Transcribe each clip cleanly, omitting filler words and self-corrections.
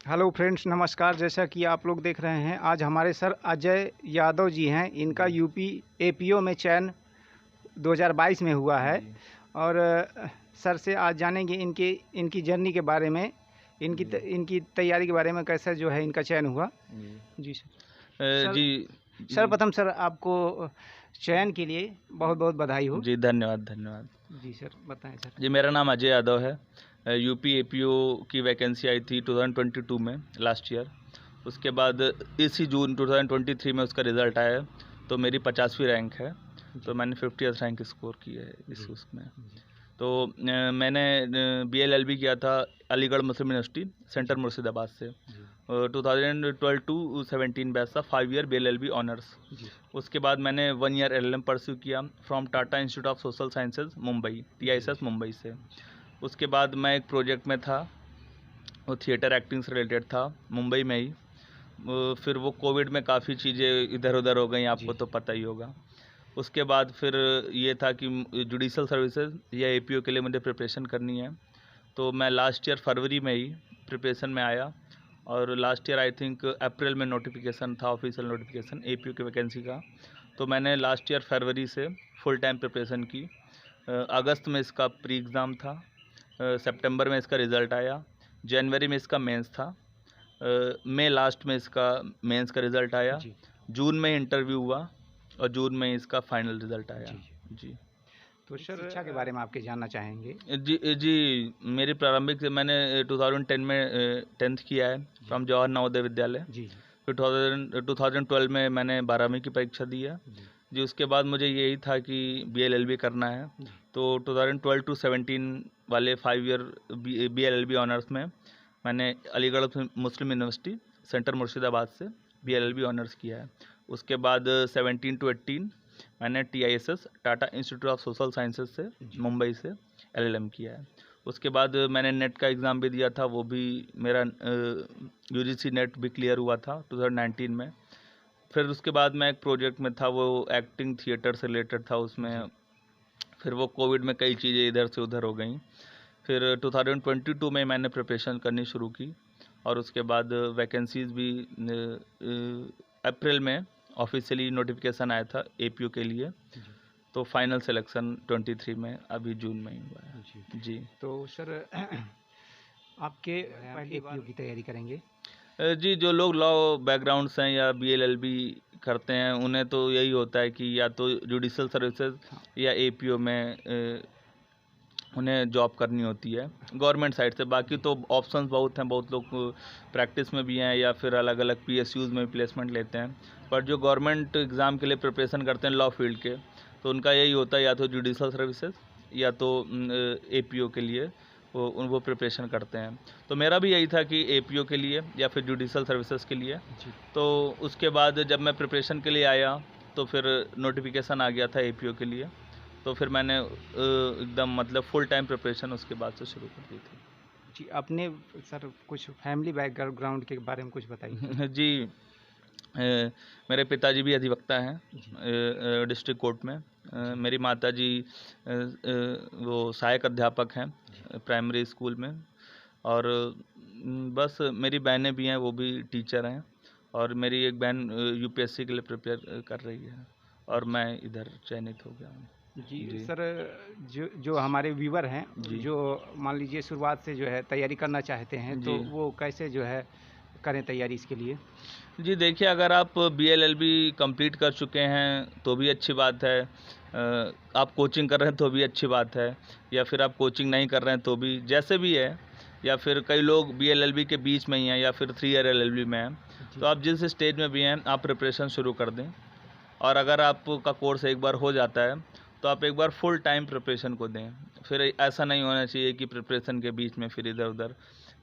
Hello friends, नमस्कार। जैसा कि आप लोग देख रहे हैं, आज हमारे सर अजय यादव जी हैं। इनका यूपी एपीओ में चयन 2022 में हुआ है। जी। और सर से आज जानेंगे इनकी जर्नी के बारे में, इनकी तैयारी के बारे में, कैसा जो है इनका चयन हुआ। जी। जी सर। जी। सर्वप्रथम सर, आपको चयन के लिए बहुत बहुत बधाई हो। जी, धन्यवाद धन्यवाद। जी सर, बताएं सर। जी, मेरा नाम अजय यादव है। यूपी एपीओ की वैकेंसी आई थी 2022 में, लास्ट ईयर। उसके बाद इसी जून 2023 में उसका रिज़ल्ट आया, तो मेरी 50वीं रैंक है। तो मैंने 50th रैंक स्कोर की है इस उसमें। तो मैंने BLLB किया था अलीगढ़ मुस्लिम यूनिवर्सिटी, सेंटर मुर्शिदाबाद से। 2012 टू 17 बैच था, 5 ईयर BLLB ऑनर्स। उसके बाद मैंने 1 ईयर LLM परस्यू किया from Tata institute of social sciences Mumbai, TISS Mumbai से। उसके बाद मैं एक प्रोजेक्ट में था, वो थिएटर एक्टिंग से रिलेटेड था, मुंबई में ही। फिर वो कोविड में काफ़ी चीज़ें इधर उधर हो गई, आपको तो पता ही होगा। उसके बाद फिर ये था कि जुडिशल सर्विसेज या APO के लिए मुझे प्रिपरेशन करनी है। तो मैं लास्ट ईयर फरवरी में ही प्रिपरेशन में आया, और last year I think April में नोटिफिकेशन था, ऑफिशियल नोटिफिकेशन APO की वैकेंसी का। तो मैंने लास्ट ईयर फरवरी से फुल टाइम प्रिपरेशन की। अगस्त में इसका प्री एग्ज़ाम था, सितंबर में इसका रिज़ल्ट आया, जनवरी में इसका मेंस था, मई लास्ट में इसका मेंस का रिज़ल्ट आया, जून में इंटरव्यू हुआ, और जून में इसका फाइनल रिज़ल्ट आया। जी। तो सर, शिक्षा के बारे में आपके जानना चाहेंगे। जी, मेरी प्रारंभिक से मैंने 2010 में 10th किया है फ्रॉम जवाहर नवोदय विद्यालय। जी फिर 2012 में मैंने 12वीं की परीक्षा दी है। जी, उसके बाद मुझे यही था कि BLLB करना है। तो 2012 टू 17 वाले 5 ईयर BLLB ऑनर्स में मैंने अलीगढ़ मुस्लिम यूनिवर्सिटी, सेंटर मुर्शिदाबाद से BLLB ऑनर्स किया है। उसके बाद 17 टू 18 मैंने TISS, Tata institute of social sciences से मुंबई से LLM किया है। उसके बाद मैंने नेट का एग्ज़ाम भी दिया था, वो भी मेरा UGC नेट भी क्लियर हुआ था 2019 में। फिर उसके बाद मैं एक प्रोजेक्ट में था, वो एक्टिंग थिएटर से रिलेटेड था उसमें। फिर वो कोविड में कई चीज़ें इधर से उधर हो गई। फिर 2022 में मैंने प्रिपरेशन करनी शुरू की, और उसके बाद वैकेंसीज़ भी अप्रैल में ऑफिशियली नोटिफिकेशन आया था APO के लिए। तो फाइनल सिलेक्शन 23 में अभी जून में ही हुआ है। जी। तो सर, आपके पहली APO की तैयारी करेंगे। जी, जो लोग लॉ बैकग्राउंड से हैं या BLLB करते हैं, उन्हें तो यही होता है कि या तो जुडिशल सर्विसेज या APO में उन्हें जॉब करनी होती है गवर्नमेंट साइड से। बाकी तो ऑप्शंस बहुत हैं, बहुत लोग प्रैक्टिस में भी हैं या फिर अलग अलग PSUs में प्लेसमेंट लेते हैं। पर जो गवर्नमेंट एग्ज़ाम के लिए प्रिपरेशन करते हैं लॉ फील्ड के, तो उनका यही होता है या तो जुडिशल सर्विसेज या तो APO के लिए वो प्रिपरेशन करते हैं। तो मेरा भी यही था कि APO के लिए या फिर जुडिशल सर्विसेज के लिए। तो उसके बाद जब मैं प्रिपरेशन के लिए आया, तो फिर नोटिफिकेशन आ गया था APO के लिए। तो फिर मैंने एकदम मतलब फुल टाइम प्रिपरेशन उसके बाद से शुरू कर दी थी। जी, अपने सर कुछ फैमिली बैकग्राउंड के बारे में कुछ बताइए। जी, मेरे पिताजी भी अधिवक्ता हैं डिस्ट्रिक्ट कोर्ट में। मेरी माताजी वो सहायक अध्यापक हैं प्राइमरी स्कूल में। और बस मेरी बहनें भी हैं, वो भी टीचर हैं। और मेरी एक बहन UPSC के लिए प्रिपेयर कर रही है, और मैं इधर चयनित हो गया हूँ। जी सर, जो हमारे व्यूवर हैं, जो मान लीजिए शुरुआत से जो है तैयारी करना चाहते हैं, तो वो कैसे जो है करें तैयारी इसके लिए। जी, देखिए, अगर आप BLLB कंप्लीट कर चुके हैं तो भी अच्छी बात है, आप कोचिंग कर रहे हैं तो भी अच्छी बात है, या फिर आप कोचिंग नहीं कर रहे हैं तो भी, जैसे भी है। या फिर कई लोग BLLB के बीच में ही हैं या फिर 3 ईयर LLB में हैं। तो आप जिस स्टेज में भी हैं, आप प्रिपरेशन शुरू कर दें। और अगर आपका कोर्स एक बार हो जाता है, तो आप एक बार फुल टाइम प्रिपरेशन को दें। फिर ऐसा नहीं होना चाहिए कि प्रिपरेशन के बीच में फिर इधर उधर,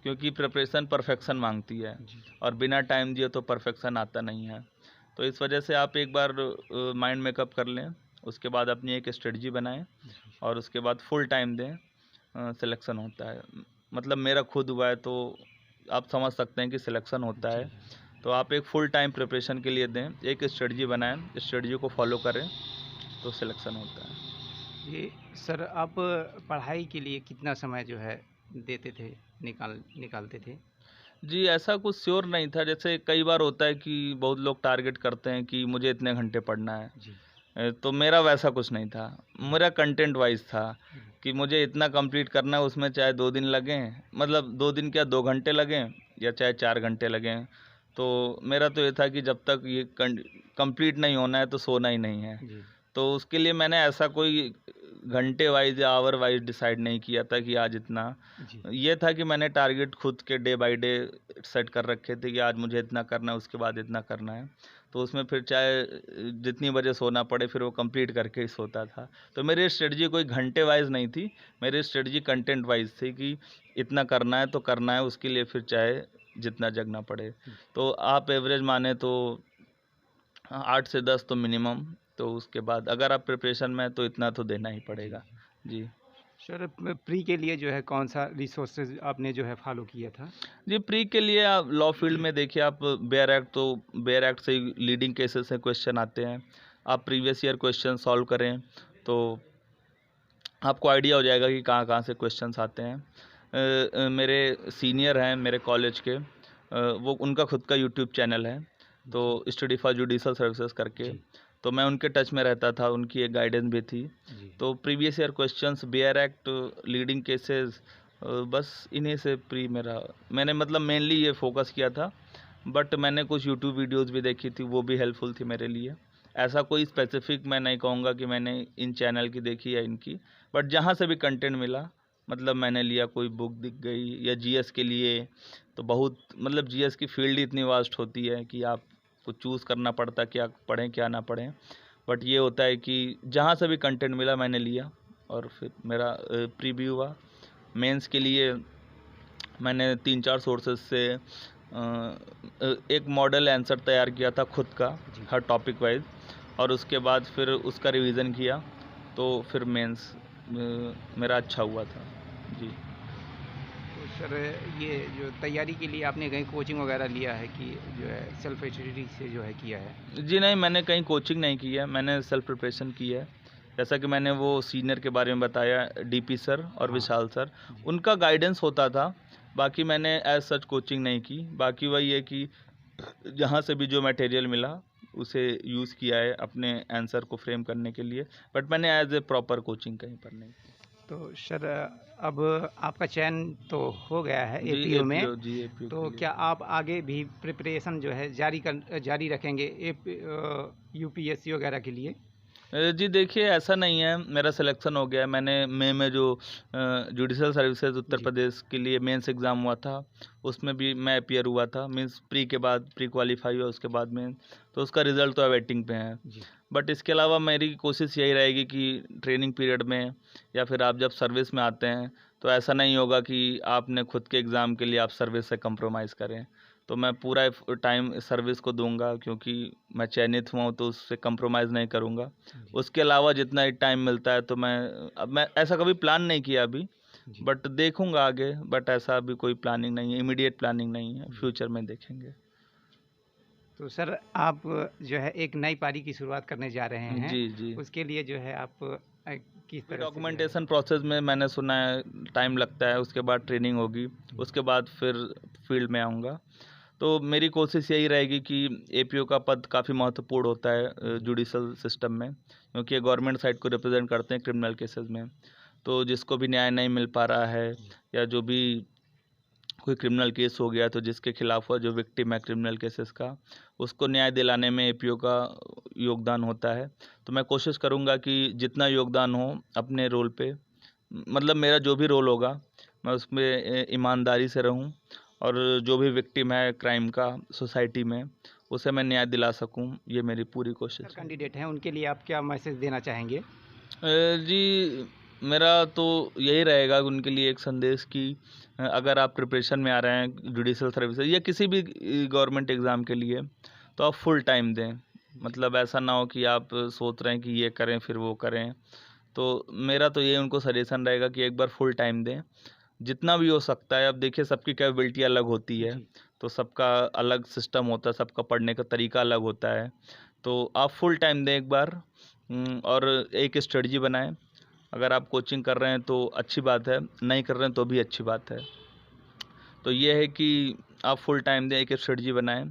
क्योंकि प्रिपरेशन परफेक्शन मांगती है, और बिना टाइम दिए तो परफेक्शन आता नहीं है। तो इस वजह से आप एक बार माइंड मेकअप कर लें, उसके बाद अपनी एक स्ट्रेटजी बनाएं, और उसके बाद फुल टाइम दें, सिलेक्शन होता है। मतलब मेरा खुद हुआ है, तो आप समझ सकते हैं कि सिलेक्शन होता है। तो आप एक फुल टाइम प्रिपरेशन के लिए दें, एक स्ट्रेटजी बनाएं, स्ट्रेटजी को फॉलो करें, तो सिलेक्शन होता है। ये सर, आप पढ़ाई के लिए कितना समय जो है देते थे, निकालते थे। जी, ऐसा कुछ श्योर नहीं था। जैसे कई बार होता है कि बहुत लोग टारगेट करते हैं कि मुझे इतने घंटे पढ़ना है। जी। तो मेरा वैसा कुछ नहीं था। मेरा कंटेंट वाइज़ था कि मुझे इतना कंप्लीट करना है, उसमें चाहे 2 दिन लगें, मतलब 2 दिन क्या 2 घंटे लगें या चाहे 4 घंटे लगें। तो मेरा तो ये था कि जब तक ये कंप्लीट नहीं होना है तो सोना ही नहीं है। जी। तो उसके लिए मैंने ऐसा कोई घंटे वाइज़ या आवर वाइज़ डिसाइड नहीं किया था कि आज इतना। जी। ये था कि मैंने टारगेट खुद के डे बाय डे सेट कर रखे थे कि आज मुझे इतना करना है, उसके बाद इतना करना है। तो उसमें फिर चाहे जितनी बजे सोना पड़े फिर वो कंप्लीट करके ही सोता था। तो मेरी स्ट्रेटजी कोई घंटे वाइज़ नहीं थी, मेरी स्ट्रेटजी कंटेंट वाइज़ थी कि इतना करना है तो करना है, उसके लिए फिर चाहे जितना जगना पड़े। तो आप एवरेज माने तो 8 से 10 तो मिनिमम, तो उसके बाद अगर आप प्रिपरेशन में हैं तो इतना तो देना ही पड़ेगा। जी। सर प्री के लिए जो है कौन सा रिसोर्सेज आपने जो है फॉलो किया था? जी, प्री के लिए आप लॉ फील्ड में देखिए, आप बेयर एक्ट, तो बेयर एक्ट से लीडिंग केसेस से क्वेश्चन आते हैं। आप प्रीवियस ईयर क्वेश्चन सॉल्व करें तो आपको आइडिया हो जाएगा कि कहाँ-कहाँ से क्वेश्चंस आते हैं। मेरे सीनियर हैं मेरे कॉलेज के, वो उनका खुद का यूट्यूब चैनल है, तो स्टडी फॉर जुडिशल सर्विसेज करके, जी। तो मैं उनके टच में रहता था, उनकी एक गाइडेंस भी थी। जी। तो previous year questions, bare act, leading cases, बस इन्हीं से प्री मैंने मतलब मेनली ये फोकस किया था। बट मैंने कुछ यूट्यूब वीडियोस भी देखी थी, वो भी हेल्पफुल थी मेरे लिए। ऐसा कोई स्पेसिफिक मैं नहीं कहूँगा कि मैंने इन चैनल की देखी या इनकी, बट जहाँ से भी कंटेंट मिला मतलब मैंने लिया। कोई बुक दिख गई या जीएस के लिए तो बहुत, मतलब जीएस की फील्ड ही इतनी वास्ट होती है कि आपको चूज़ करना पड़ता क्या पढ़ें क्या ना पढ़ें। बट ये होता है कि जहाँ से भी कंटेंट मिला मैंने लिया और फिर मेरा प्रीव्यू हुआ। मेंस के लिए मैंने 3-4 सोर्सेज से एक मॉडल आंसर तैयार किया था खुद का, जी। हर टॉपिक वाइज, और उसके बाद फिर उसका रिवीजन किया, तो फिर मेंस मेरा अच्छा हुआ था। जी। तो सर ये जो तैयारी के लिए आपने कहीं कोचिंग वगैरह लिया है कि जो है सेल्फ स्टडी से जो है किया है? जी नहीं, मैंने कहीं कोचिंग नहीं की है, मैंने सेल्फ प्रिपरेशन की है। जैसा कि मैंने वो सीनियर के बारे में बताया, डीपी सर और हाँ। विशाल सर, जी। उनका गाइडेंस होता था। बाकी मैंने एज़ सच कोचिंग नहीं की। बाकी वही है कि जहाँ से भी जो मटेरियल मिला उसे यूज़ किया है अपने आंसर को फ्रेम करने के लिए। बट मैंने एज़ ए प्रॉपर कोचिंग कहीं पर नहीं की। तो सर अब आपका चयन तो हो गया है जी, एपीओ में, एपीओ, जी एपीओ तो के लिए। क्या आप आगे भी प्रिपरेशन जो है जारी रखेंगे यूपीएससी वगैरह के लिए? जी देखिए, ऐसा नहीं है, मेरा सिलेक्शन हो गया है। मैंने मई में जो जुडिशल सर्विसेज उत्तर जी। प्रदेश के लिए मेंस एग्ज़ाम हुआ था, उसमें भी मैं अपीयर हुआ था। मीन्स प्री के बाद प्री क्वालीफाई हुआ, उसके बाद में तो उसका रिज़ल्ट तो वेटिंग पे है। जी। बट इसके अलावा मेरी कोशिश यही रहेगी कि ट्रेनिंग पीरियड में या फिर आप जब सर्विस में आते हैं तो ऐसा नहीं होगा कि आपने खुद के एग्ज़ाम के लिए आप सर्विस से कंप्रोमाइज़ करें। तो मैं पूरा टाइम सर्विस को दूंगा, क्योंकि मैं चयनित हुआ हूँ तो उससे कंप्रोमाइज़ नहीं करूँगा। जी। उसके अलावा जितना टाइम मिलता है तो मैं ऐसा कभी प्लान नहीं किया अभी, जी। बट देखूंगा आगे। बट ऐसा अभी कोई प्लानिंग नहीं है, इमीडिएट प्लानिंग नहीं है, जी। फ्यूचर में देखेंगे। तो सर आप जो है एक नई पारी की शुरुआत करने जा रहे हैं, जी जी। उसके लिए जो है आप किस तरह से जो है? डॉक्यूमेंटेशन प्रोसेस में मैंने सुना है टाइम लगता है, उसके बाद ट्रेनिंग होगी, उसके बाद फिर फील्ड में आऊँगा। तो मेरी कोशिश यही रहेगी कि एपीओ का पद काफ़ी महत्वपूर्ण होता है जुडिशल सिस्टम में, क्योंकि ये गवर्नमेंट साइड को रिप्रेजेंट करते हैं क्रिमिनल केसेस में। तो जिसको भी न्याय नहीं मिल पा रहा है या जो भी कोई क्रिमिनल केस हो गया तो जिसके खिलाफ हुआ, जो विक्टिम है क्रिमिनल केसेस का, उसको न्याय दिलाने में एपीओ का योगदान होता है। तो मैं कोशिश करूँगा कि जितना योगदान हो अपने रोल पे, मतलब मेरा जो भी रोल होगा मैं उसमें ईमानदारी से रहूँ, और जो भी विक्टिम है क्राइम का सोसाइटी में उसे मैं न्याय दिला सकूँ, ये मेरी पूरी कोशिश है। कैंडिडेट हैं उनके लिए आप क्या मैसेज देना चाहेंगे? जी, मेरा तो यही रहेगा उनके लिए एक संदेश कि अगर आप प्रिपरेशन में आ रहे हैं जुडिशल सर्विसेज या किसी भी गवर्नमेंट एग्ज़ाम के लिए, तो आप फुल टाइम दें। मतलब ऐसा ना हो कि आप सोच रहे हैं कि ये करें फिर वो करें। तो मेरा तो ये उनको सजेशन रहेगा कि एक बार फुल टाइम दें, जितना भी हो सकता है। अब देखिए सबकी कैपेबिलिटी अलग होती है, जी। तो सबका अलग सिस्टम होता है, सबका पढ़ने का तरीका अलग होता है। तो आप फुल टाइम दें एक बार, और एक स्ट्रेटजी बनाएं। अगर आप कोचिंग कर रहे हैं तो अच्छी बात है, नहीं कर रहे हैं तो भी अच्छी बात है। तो ये है कि आप फुल टाइम दें, एक स्ट्रेटजी बनाएं।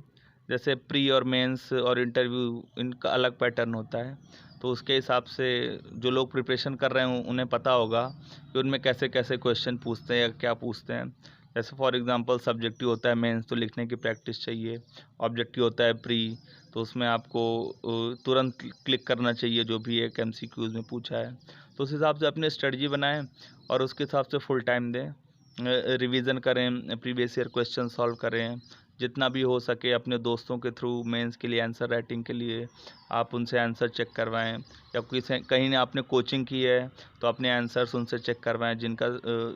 जैसे प्री और मेंस और इंटरव्यू, इनका अलग पैटर्न होता है, तो उसके हिसाब से जो लोग प्रिपरेशन कर रहे हैं उन्हें पता होगा कि उनमें कैसे कैसे क्वेश्चन पूछते हैं या क्या पूछते हैं। जैसे फॉर एग्जांपल सब्जेक्टिव होता है मेंस, तो लिखने की प्रैक्टिस चाहिए। ऑब्जेक्टिव होता है प्री, तो उसमें आपको तुरंत क्लिक करना चाहिए जो भी एक MCQs में पूछा है। तो उस हिसाब से अपनी स्ट्रेटजी बनाएं और उसके हिसाब से फुल टाइम दें। रिवीजन करें, प्रीवियस ईयर क्वेश्चन सॉल्व करें, जितना भी हो सके अपने दोस्तों के थ्रू मेंस के लिए, आंसर राइटिंग के लिए आप उनसे आंसर चेक करवाएं, या किसी कहीं ने आपने कोचिंग की है तो अपने आंसर्स उनसे चेक करवाएं, जिनका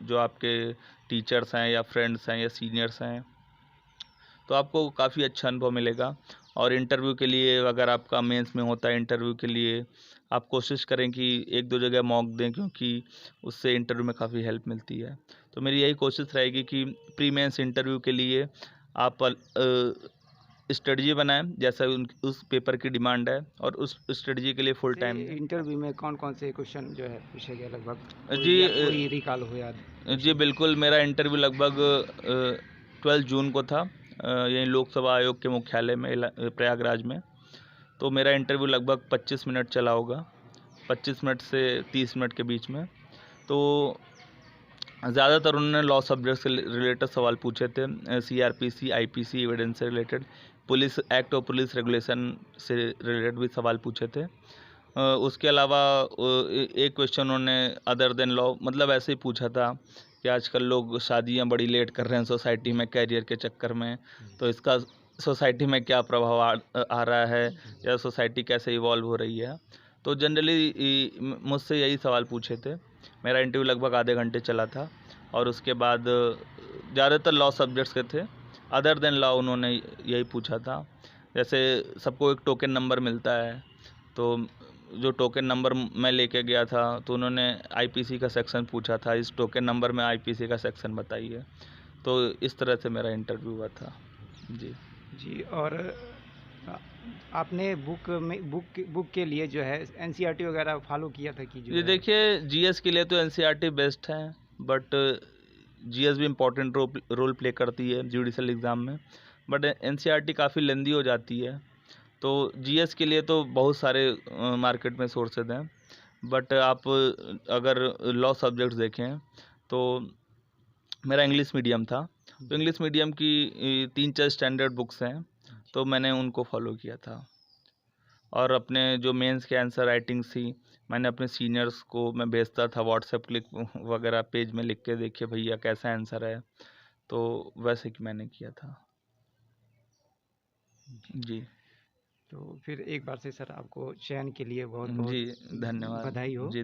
जो आपके टीचर्स हैं या फ्रेंड्स हैं या सीनियर्स हैं, तो आपको काफ़ी अच्छा अनुभव मिलेगा। और इंटरव्यू के लिए अगर आपका मेंस में होता है, इंटरव्यू के लिए आप कोशिश करें कि 1-2 जगह मॉक दें, क्योंकि उससे इंटरव्यू में काफ़ी हेल्प मिलती है। तो मेरी यही कोशिश रहेगी कि प्री मेंस इंटरव्यू के लिए आप स्ट्रेटजी बनाएं जैसा उस पेपर की डिमांड है, और उस स्ट्रेटजी के लिए फुल टाइम दें। इंटरव्यू में कौन कौन से क्वेश्चन जो है पूछे गए लगभग, जी कोई रिकॉल हो याद? जी बिल्कुल, मेरा इंटरव्यू लगभग 12 जून को था, यहीं लोकसभा आयोग के मुख्यालय में प्रयागराज में। तो मेरा इंटरव्यू लगभग 25 मिनट चला होगा, 25 मिनट से 30 मिनट के बीच में। तो ज़्यादातर उन्होंने लॉ सब्जेक्ट से रिलेटेड सवाल पूछे थे, CRPC, IPC एविडेंस से रिलेटेड, पुलिस एक्ट और पुलिस रेगुलेशन से रिलेटेड भी सवाल पूछे थे। उसके अलावा एक क्वेश्चन उन्होंने अदर देन लॉ, मतलब ऐसे ही पूछा था कि आजकल लोग शादियां बड़ी लेट कर रहे हैं सोसाइटी में कैरियर के चक्कर में, तो इसका सोसाइटी में क्या प्रभाव आ रहा है, या सोसाइटी कैसे इवॉल्व हो रही है। तो जनरली मुझसे यही सवाल पूछे थे। मेरा इंटरव्यू लगभग आधे घंटे चला था, और उसके बाद ज़्यादातर लॉ सब्जेक्ट्स के थे, अदर देन लॉ उन्होंने यही पूछा था। जैसे सबको एक टोकन नंबर मिलता है, तो जो टोकन नंबर मैं लेके गया था तो उन्होंने IPC का सेक्शन पूछा था, इस टोकन नंबर में IPC का सेक्शन बताइए। तो इस तरह से मेरा इंटरव्यू हुआ था। जी जी, और आपने बुक के लिए जो है NCERT वगैरह फॉलो किया था कि जो ये है? देखिए, GS के लिए तो NCERT बेस्ट है, बट GS भी इम्पोर्टेंट रोल प्ले करती है जुडिशल एग्ज़ाम में, बट NCERT काफ़ी लेंदी हो जाती है। तो GS के लिए तो बहुत सारे मार्केट में सोर्सेज हैं, बट आप अगर लॉ सब्जेक्ट्स देखें तो मेरा इंग्लिश मीडियम था, तो इंग्लिश मीडियम की 3-4 स्टैंडर्ड बुक्स हैं, तो मैंने उनको फॉलो किया था। और अपने जो मेंस के आंसर राइटिंग्स थी, मैंने अपने सीनियर्स को मैं भेजता था व्हाट्सएप क्लिक वगैरह पेज में लिख के, देखिए भैया कैसा आंसर है, तो वैसे कि मैंने किया था। जी तो फिर एक बार से सर आपको चयन के लिए बहुत बहुत जी धन्यवाद। बधाई हो। जी